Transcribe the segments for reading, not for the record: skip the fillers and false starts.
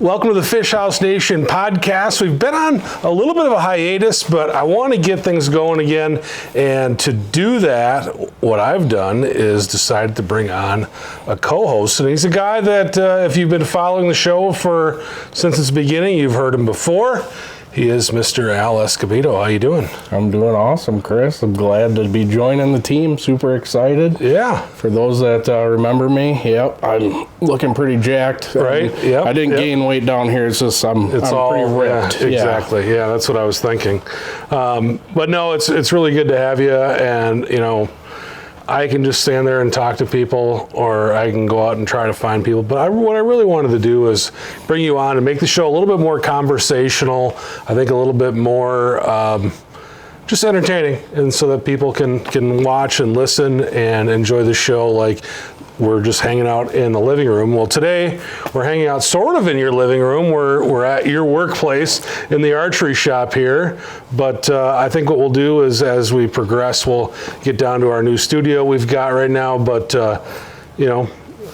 Welcome to the Fish House Nation podcast. We've been on a little bit of a hiatus, but I want to get things going again. And to do that, what I've done is decided to bring on a co-host. And he's a guy that if you've been following the show since its beginning, you've heard him before. He is Mr. Al Escobedo. How you doing? I'm doing awesome, Chris. I'm glad to be joining the team. Super excited. Yeah. For those that remember me, yep, I'm looking pretty jacked. Right. Yeah. I didn't gain weight down here. It's just I'm pretty ripped. Yeah, exactly. Yeah, that's what I was thinking. But no, it's really good to have you. And I can just stand there and talk to people, or I can go out and try to find people. But what I really wanted to do is bring you on and make the show a little bit more conversational. I think a little bit more just entertaining, and so that people can watch and listen and enjoy the show like we're just hanging out in the living room. Well, today we're hanging out sort of in your living room. We're at your workplace in the archery shop here. But I think what we'll do is, as we progress, we'll get down to our new studio we've got right now. But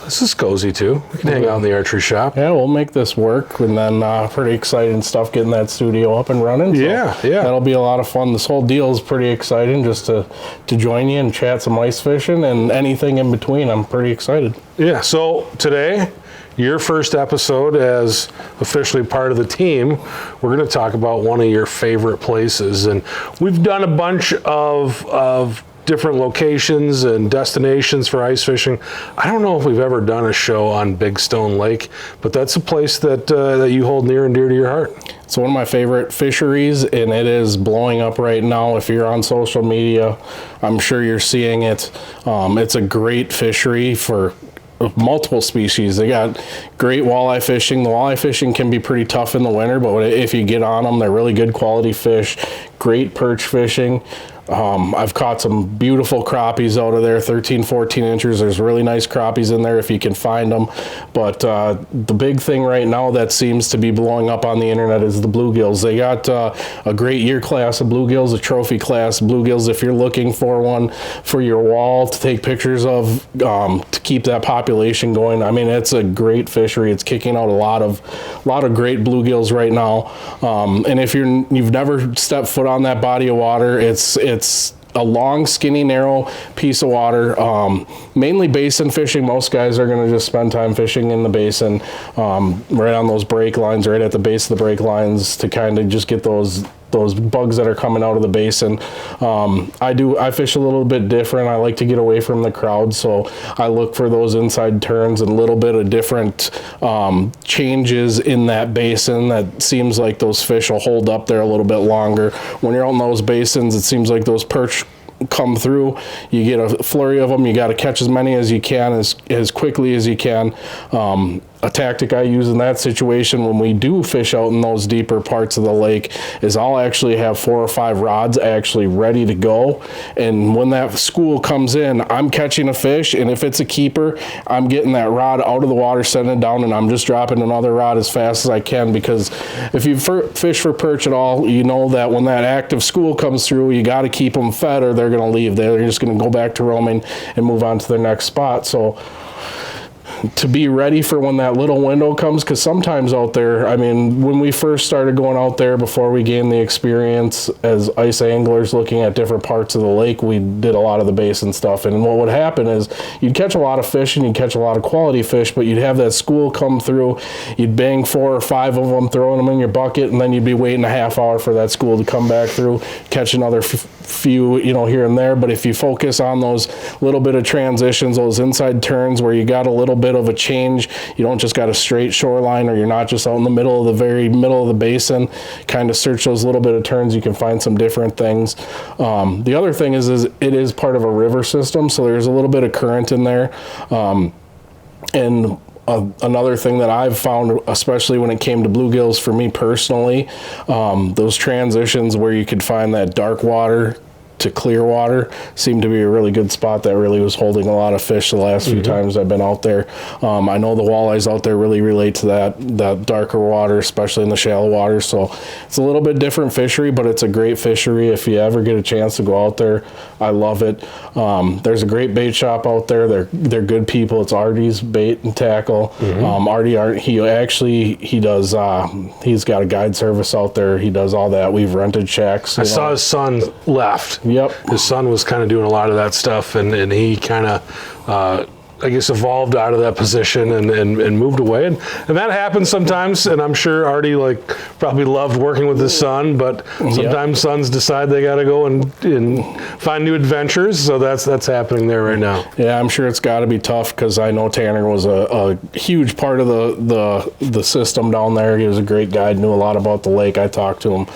this is cozy too. We can hang out in the archery shop. Yeah, we'll make this work, and then pretty exciting stuff getting that studio up and running. So yeah. That'll be a lot of fun. This whole deal is pretty exciting, just to join you and chat some ice fishing and anything in between. I'm pretty excited. Yeah, so today, your first episode as officially part of the team, we're going to talk about one of your favorite places. And we've done a bunch of different locations and destinations for ice fishing. I don't know if we've ever done a show on Big Stone Lake, but that's a place that you hold near and dear to your heart. It's one of my favorite fisheries, and it is blowing up right now. If you're on social media, I'm sure you're seeing it. It's a great fishery for multiple species. They got great walleye fishing. The walleye fishing can be pretty tough in the winter, but if you get on them, they're really good quality fish. Great perch fishing. I've caught some beautiful crappies out of there, 13, 14 inches. There's really nice crappies in there if you can find them. But the big thing right now that seems to be blowing up on the internet is the bluegills. They got a great year class of bluegills, a trophy class of bluegills. If you're looking for one for your wall to take pictures of, to keep that population going, I mean, it's a great fishery. It's kicking out a lot of great bluegills right now. And if you've never stepped foot on that body of water, it's a long, skinny, narrow piece of water, mainly basin fishing. Most guys are going to just spend time fishing in the basin, right on those break lines, right at the base of the break lines, to kind of just get those bugs that are coming out of the basin. I fish a little bit different. I like to get away from the crowd, so I look for those inside turns and a little bit of different changes in that basin. That seems like those fish will hold up there a little bit longer. When you're out in those basins, it seems like those perch come through. You get a flurry of them. You got to catch as many as you can, as quickly as you can. A tactic I use in that situation when we do fish out in those deeper parts of the lake is I'll actually have 4 or 5 rods actually ready to go. And when that school comes in, I'm catching a fish, and if it's a keeper, I'm getting that rod out of the water, setting it down, and I'm just dropping another rod as fast as I can, because if you fish for perch at all, you know that when that active school comes through, you got to keep them fed or they're going to leave. They're just going to go back to roaming and move on to their next spot. So to be ready for when that little window comes, because sometimes out there, I mean, when we first started going out there, before we gained the experience as ice anglers looking at different parts of the lake, we did a lot of the basin stuff. And what would happen is you'd catch a lot of fish and you'd catch a lot of quality fish, but you'd have that school come through, you'd bang 4 or 5 of them, throwing them in your bucket, and then you'd be waiting a half hour for that school to come back through, catch another few, here and there. But if you focus on those little bit of transitions, those inside turns where you got a little bit of a change, you don't just got a straight shoreline, or you're not just out in the very middle of the basin, kind of search those little bit of turns, you can find some different things. The other thing is it is part of a river system, so there's a little bit of current in there. And another thing that I've found, especially when it came to bluegills for me personally, those transitions where you could find that dark water to clear water seemed to be a really good spot that really was holding a lot of fish the last few times I've been out there. I know the walleyes out there really relate to that darker water, especially in the shallow water. So it's a little bit different fishery, but it's a great fishery. If you ever get a chance to go out there, I love it. There's a great bait shop out there. They're good people. It's Artie's Bait and Tackle. Artie, he does, he's got a guide service out there. He does all that. We've rented shacks. I saw his son left. Yep. His son was kind of doing a lot of that stuff, and he kind of, I guess, evolved out of that position and moved away. And that happens sometimes, and I'm sure Artie probably loved working with his son, but sometimes sons decide they got to go and find new adventures, so that's happening there right now. Yeah, I'm sure it's got to be tough, because I know Tanner was a huge part of the system down there. He was a great guide, knew a lot about the lake. I talked to him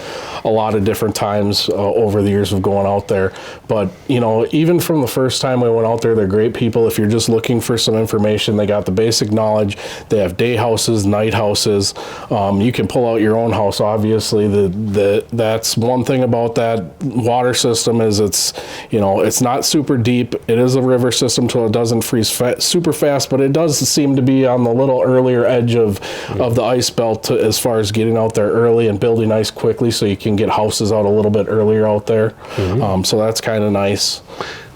a lot of different times over the years of going out there. But, even from the first time we went out there, they're great people. If you're just looking for some information, they got the basic knowledge. They have day houses, night houses. You can pull out your own house, obviously. That's one thing about that water system is it's not super deep. It is a river system, so it doesn't freeze super fast, but it does seem to be on the little earlier edge of the ice belt as far as getting out there early and building ice quickly, so you can get houses out a little bit earlier out there. So that's kind of nice.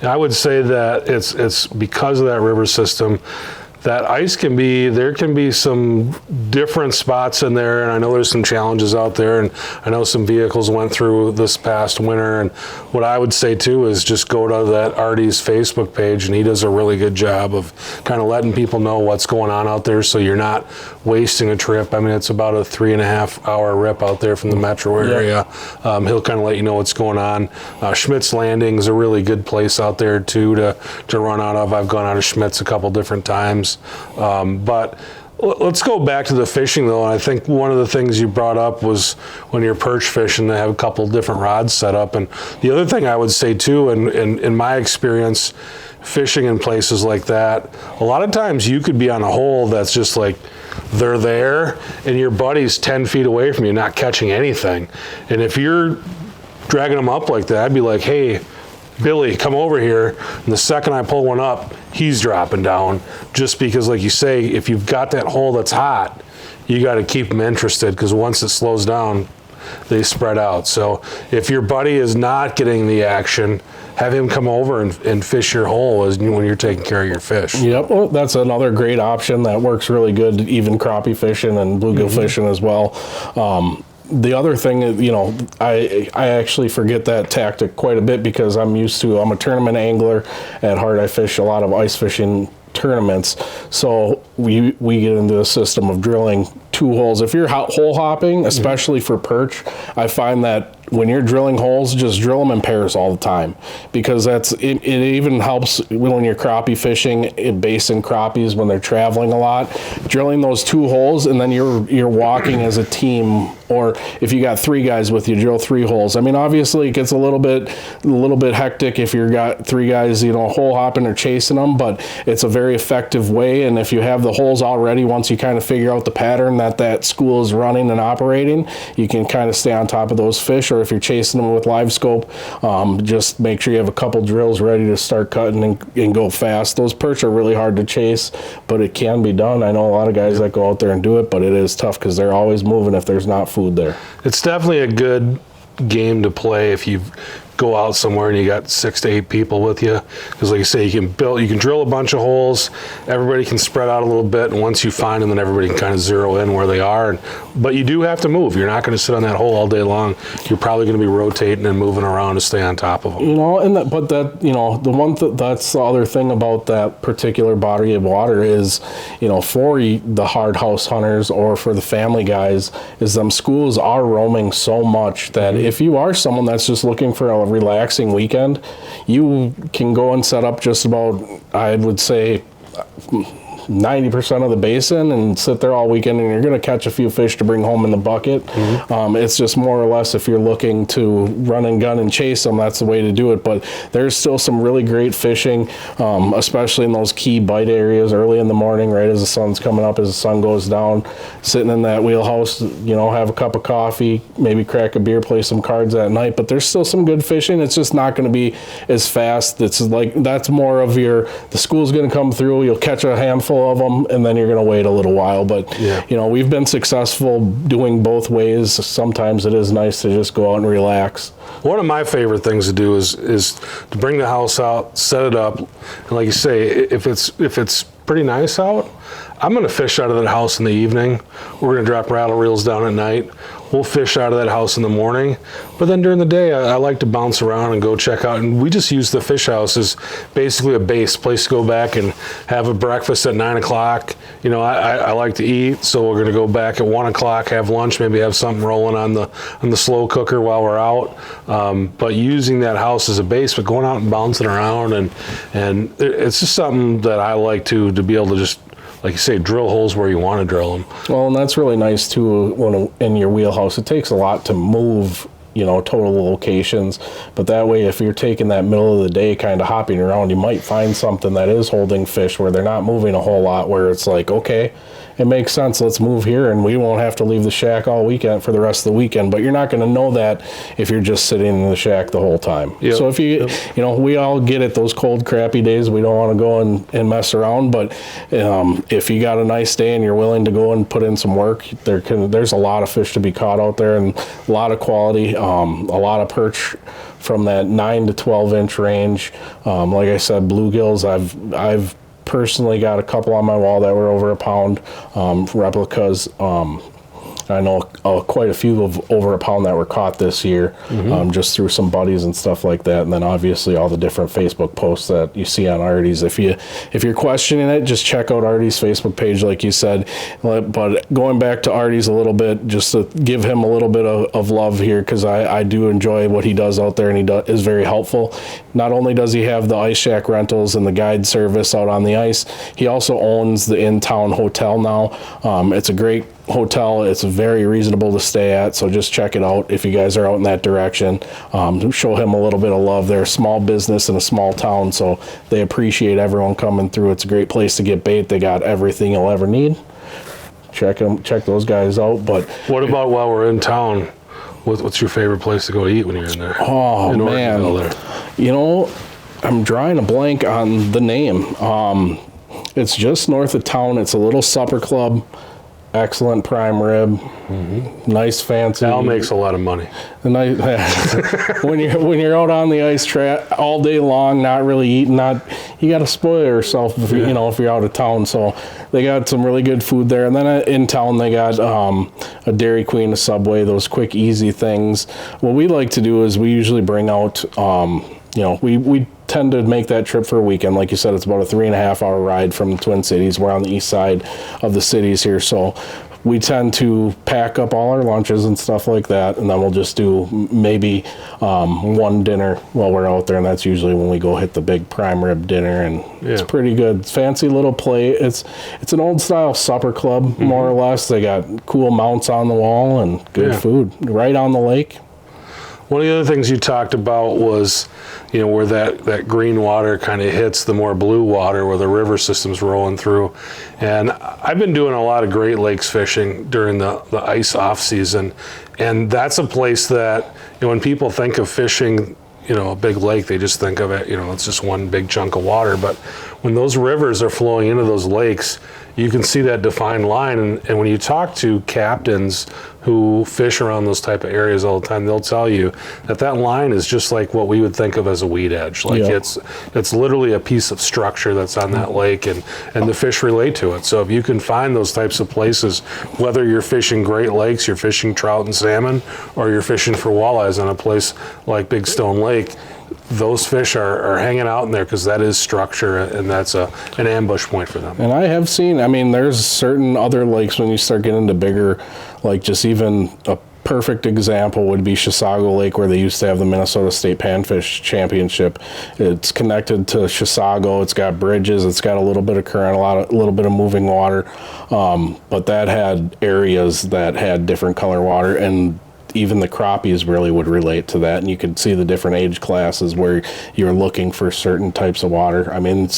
I would say that it's because of that river system that ice there can be some different spots in there, and I know there's some challenges out there, and I know some vehicles went through this past winter, and what I would say too is just go to that Artie's Facebook page, and he does a really good job of kind of letting people know what's going on out there, so you're not wasting a trip. I mean, it's about a 3.5 hour rip out there from the metro area. He'll kind of let you know what's going on. Schmidt's Landing is a really good place out there too to run out of. I've gone out of Schmidt's a couple different times. But let's go back to the fishing though. And I think one of the things you brought up was when you're perch fishing, they have a couple different rods set up. And the other thing I would say too, and in my experience fishing in places like that, a lot of times you could be on a hole that's just like they're there and your buddy's 10 feet away from you not catching anything. And if you're dragging them up like that, I'd be like, hey, Billy, come over here. And the second I pull one up, he's dropping down, just because, like you say, if you've got that hole that's hot, you got to keep them interested, because once it slows down, they spread out. So if your buddy is not getting the action, have him come over and fish your hole when you're taking care of your fish. Yep, well, that's another great option that works really good, even crappie fishing and bluegill fishing as well. The other thing, I actually forget that tactic quite a bit, because I'm a tournament angler at heart. I fish a lot of ice fishing tournaments. So we get into a system of drilling 2 holes. If you're hole hopping, especially for perch, I find that when you're drilling holes, just drill them in pairs all the time, because it even helps when you're crappie fishing in basin crappies when they're traveling a lot. Drilling those 2 holes, and then you're walking as a team, or if you got 3 guys with you, drill 3 holes. I mean, obviously it gets a little bit hectic if you've got 3 guys, hole hopping or chasing them, but it's a very effective way. And if you have the holes already, once you kind of figure out the pattern that school is running and operating, you can kind of stay on top of those fish. Or if you're chasing them with live scope, just make sure you have a couple drills ready to start cutting and go fast. Those perch are really hard to chase, but it can be done. I know a lot of guys that go out there and do it, but it is tough because they're always moving if there's not food there. It's definitely a good game to play if you go out somewhere and you got 6 to 8 people with you, because like you say, you can drill a bunch of holes, everybody can spread out a little bit, and once you find them, then everybody can kind of zero in where they are. But you do have to move. You're not going to sit on that hole all day long. You're probably going to be rotating and moving around to stay on top of them. That's the other thing about that particular body of water is, for the hard house hunters or for the family guys, is them schools are roaming so much that if you are someone that's just looking for a relaxing weekend, you can go and set up just about, I would say, 90% of the basin and sit there all weekend, and you're going to catch a few fish to bring home in the bucket. It's just more or less if you're looking to run and gun and chase them, that's the way to do it. But there's still some really great fishing, especially in those key bite areas early in the morning, right as the sun's coming up, as the sun goes down, sitting in that wheelhouse, have a cup of coffee, maybe crack a beer, play some cards at night. But there's still some good fishing. It's just not going to be as fast. It's like, that's more of the school's going to come through, you'll catch a handful of them, and then you're going to wait a little while. But we've been successful doing both ways. Sometimes it is nice to just go out and relax. One of my favorite things to do is to bring the house out, set it up, and like you say, if it's pretty nice out, I'm going to fish out of that house in the evening. We're going to drop rattle reels down at night. We'll fish out of that house in the morning. But then during the day, I like to bounce around and go check out. And we just use the fish house as basically a base place to go back and have a breakfast at 9 o'clock. I like to eat, so we're going to go back at 1 o'clock, have lunch, maybe have something rolling on the slow cooker while we're out. But using that house as a base, but going out and bouncing around, and it's just something that I like to be able to just, like you say, drill holes where you want to drill them. Well, and that's really nice too when in your wheelhouse. It takes a lot to move, total locations. But that way, if you're taking that middle of the day kind of hopping around, you might find something that is holding fish where they're not moving a whole lot, where it's like, okay, it makes sense, let's move here, and we won't have to leave the shack all weekend for the rest of the weekend. But you're not going to know that if you're just sitting in the shack the whole time. So if we all get it, those cold, crappy days, we don't want to go and mess around. But if you got a nice day and you're willing to go and put in some work, there's a lot of fish to be caught out there, and a lot of quality, a lot of perch from that 9 to 12 inch range. Like I said, bluegills, I've personally got a couple on my wall that were over a pound, replicas. I know quite a few of over a pound that were caught this year, just through some buddies and stuff like that. And then obviously all the different Facebook posts that you see on Artie's. If you're questioning it, just check out Artie's Facebook page, like you said. But going back to Artie's a little bit, just to give him a little bit of love here, because I do enjoy what he does out there, and he is very helpful. Not only does he have the ice shack rentals and the guide service out on the ice, he also owns the in-town hotel now. It's a great hotel. It's very reasonable to stay at, so just check it out if you guys are out in that direction. Show him a little bit of love. They're a small business in a small town, so they appreciate everyone coming through. It's a great place to get bait. They got everything you'll ever need. Check those guys out. But what about while we're in town? What's your favorite place to go eat when you're in there? Oh, man. I'm drawing a blank on the name. It's just north of town. It's a little supper club. Excellent prime rib, nice fancy. Al makes a lot of money. When you're out on the ice track all day long, not really eating, you got to spoil yourself if you're out of town. So they got some really good food there, and then in town they got a Dairy Queen, a Subway, those quick easy things. What we like to do is we usually bring out we tend to make that trip for a weekend. Like you said, it's about a 3.5 hour ride from the Twin Cities. We're on the east side of the cities here, so we tend to pack up all our lunches and stuff like that, and then we'll just do maybe one dinner while we're out there, and that's usually when we go hit the big prime rib dinner, and it's pretty good. Fancy little plate. It's an old style supper club, more or less. They got cool mounts on the wall and good food right on the lake. One of the other things you talked about was, where that green water kind of hits the more blue water where the river system's rolling through. And I've been doing a lot of Great Lakes fishing during the ice off season. And that's a place that, when people think of fishing, a big lake, they just think of it, it's just one big chunk of water. But when those rivers are flowing into those lakes, you can see that defined line. And when you talk to captains who fish around those type of areas all the time, they'll tell you that line is just like what we would think of as a weed edge. Like it's literally a piece of structure that's on that lake, and the fish relate to it. So if you can find those types of places, whether you're fishing Great Lakes, you're fishing trout and salmon, or you're fishing for walleyes on a place like Big Stone Lake, those fish are hanging out in there because that is structure, and that's an ambush point for them. And I have seen, there's certain other lakes when you start getting into bigger, like just even a perfect example would be Chisago Lake, where they used to have the Minnesota State Panfish Championship. It's connected to Chisago. It's got bridges. It's got a little bit of current, a little bit of moving water. But that had areas that had different color water, and even the crappies really would relate to that. And you could see the different age classes where you're looking for certain types of water. I mean,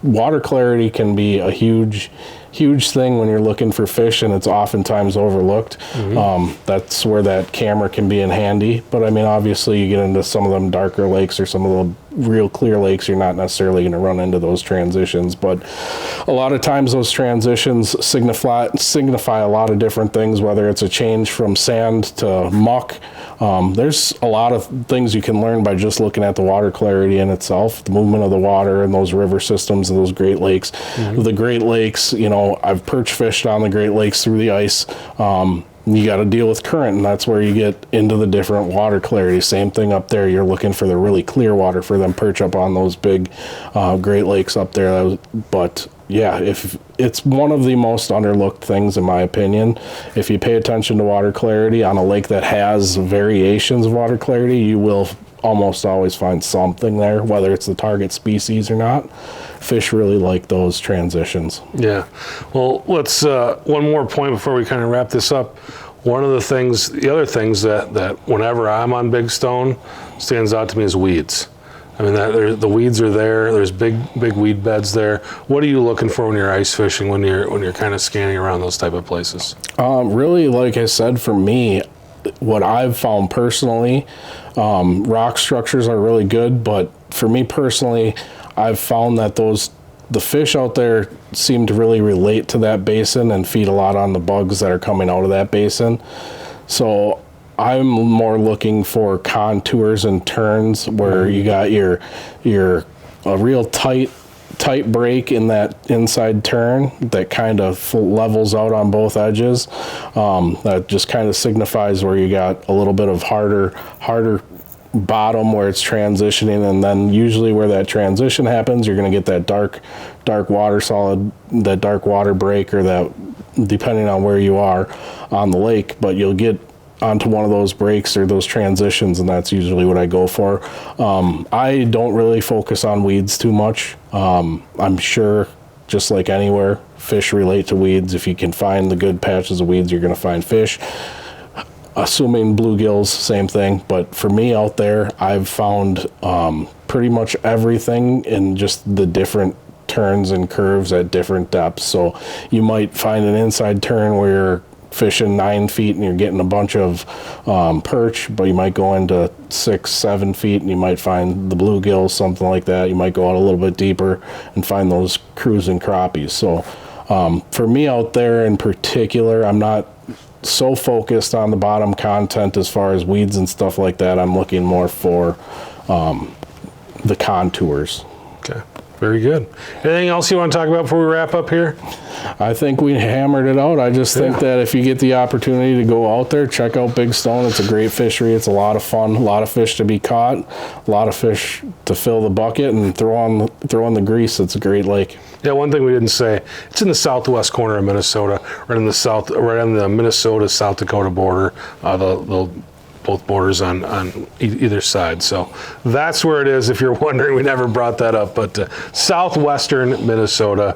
water clarity can be a huge thing when you're looking for fish, and it's oftentimes overlooked. That's where that camera can be in handy. But I mean, obviously you get into some of them darker lakes or some of the real clear lakes, you're not necessarily going to run into those transitions. But a lot of times those transitions signify a lot of different things, whether it's a change from sand to muck. There's a lot of things you can learn by just looking at the water clarity in itself, the movement of the water and those river systems and those Great Lakes. The Great Lakes, you know, I've perch fished on the Great Lakes through the ice. You got to deal with current, and that's where you get into the different water clarity. Same thing up there. You're looking for the really clear water for them perch up on those big Great Lakes up there. But yeah, if it's one of the most underlooked things in my opinion. If you pay attention to water clarity on a lake that has variations of water clarity, you will almost always find something there, whether it's the target species or not. Fish really like those transitions. Yeah. Well, let's one more point before we kind of wrap this up. One of the other things that whenever I'm on Big Stone stands out to me is weeds. I mean, the weeds are there. There's big weed beds there. What are you looking for when you're ice fishing, when you're kind of scanning around those type of places? Really, like I said, for me, what I've found personally, rock structures are really good, but for me personally, I've found that the fish out there seem to really relate to that basin and feed a lot on the bugs that are coming out of that basin. So I'm more looking for contours and turns where you got your a real tight break in that inside turn that kind of levels out on both edges. That just kind of signifies where you got a little bit of harder bottom where it's transitioning, and then usually where that transition happens, you're going to get that dark water solid, that dark water break, or that, depending on where you are on the lake, but you'll get onto one of those breaks or those transitions, and that's usually what I go for. I don't really focus on weeds too much. I'm sure, just like anywhere, fish relate to weeds. If you can find the good patches of weeds, you're going to find fish. Assuming bluegills, same thing. But for me out there, I've found pretty much everything in just the different turns and curves at different depths. So you might find an inside turn where you're fishing 9 feet and you're getting a bunch of perch, but you might go into 6-7 feet and you might find the bluegills, something like that. You might go out a little bit deeper and find those cruising crappies. So for me out there in particular, I'm not so focused on the bottom content as far as weeds and stuff like that. I'm looking more for the contours. Okay, very good. Anything else you want to talk about before we wrap up here? I think we hammered it out. I just think that if you get the opportunity to go out there, check out Big Stone. It's a great fishery. It's a lot of fun, a lot of fish to be caught, a lot of fish to fill the bucket and throw on the grease. It's a great lake. Yeah, one thing we didn't say, it's in the southwest corner of Minnesota, right on the Minnesota South Dakota border. Both borders on either side. So that's where it is. If you're wondering, we never brought that up, but southwestern Minnesota.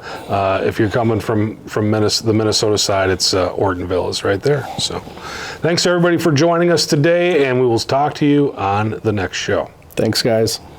If you're coming from the Minnesota side, it's Ortonville is right there. So thanks everybody for joining us today, and we will talk to you on the next show. Thanks, guys.